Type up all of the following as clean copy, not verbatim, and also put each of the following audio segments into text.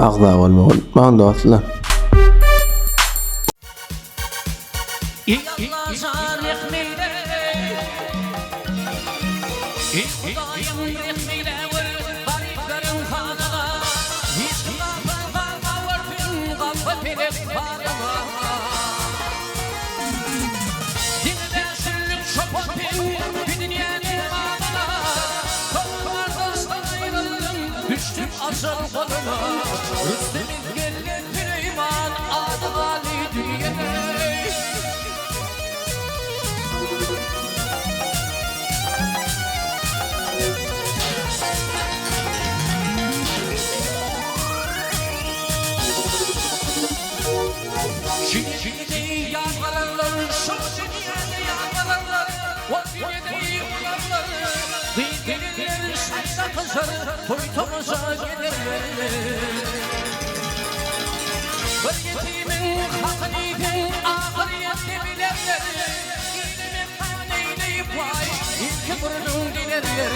agza bolmagy. Maň dostlar. Düştüm asıl koluna, Rüstem'in gelir Süleyman adı Ali dünyada. Şimdi yağmalarlar, şu dünyada yağmalarlar, o dünyada yağmalarlar. Gelirler sayda kızar, toytumuza gelirler. Bir yetimin hakkını yedin, ahiriyette bilerler. İlmi faneyleyip vay, ilki burnun dilerler.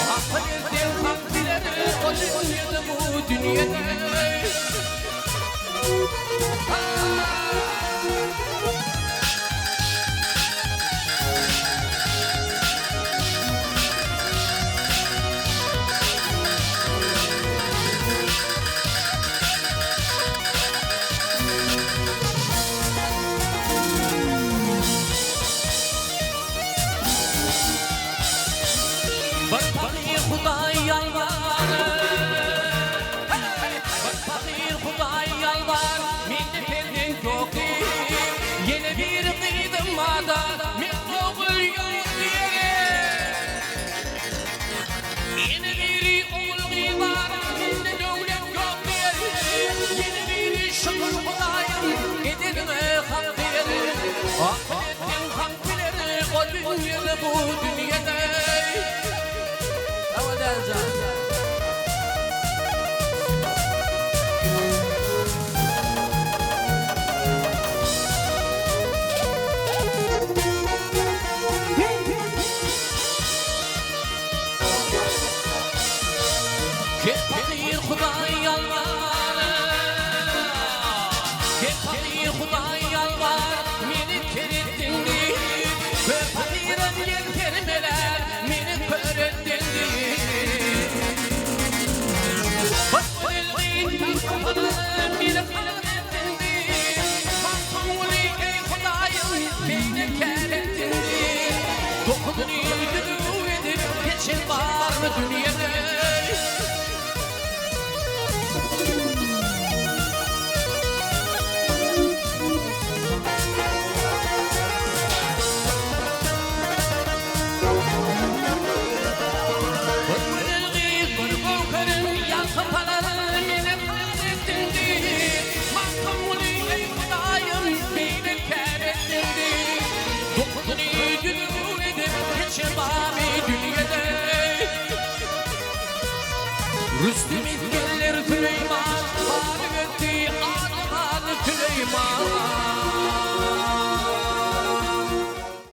Hakkı yedin, hak bilerler, o dünyada bu dünyada. Bu dünyada Fakir Huday yalvar, fakir Huday yalvar, meni kerettin di. Fakiran yelkermeler, meni körettin di. Fakir kafalar, meni kerettin di. Mahkumuli ey Hudayım, meni kerettin di. Dokudun yüzünü edip, geçin var mı dünyada? Rüstem'in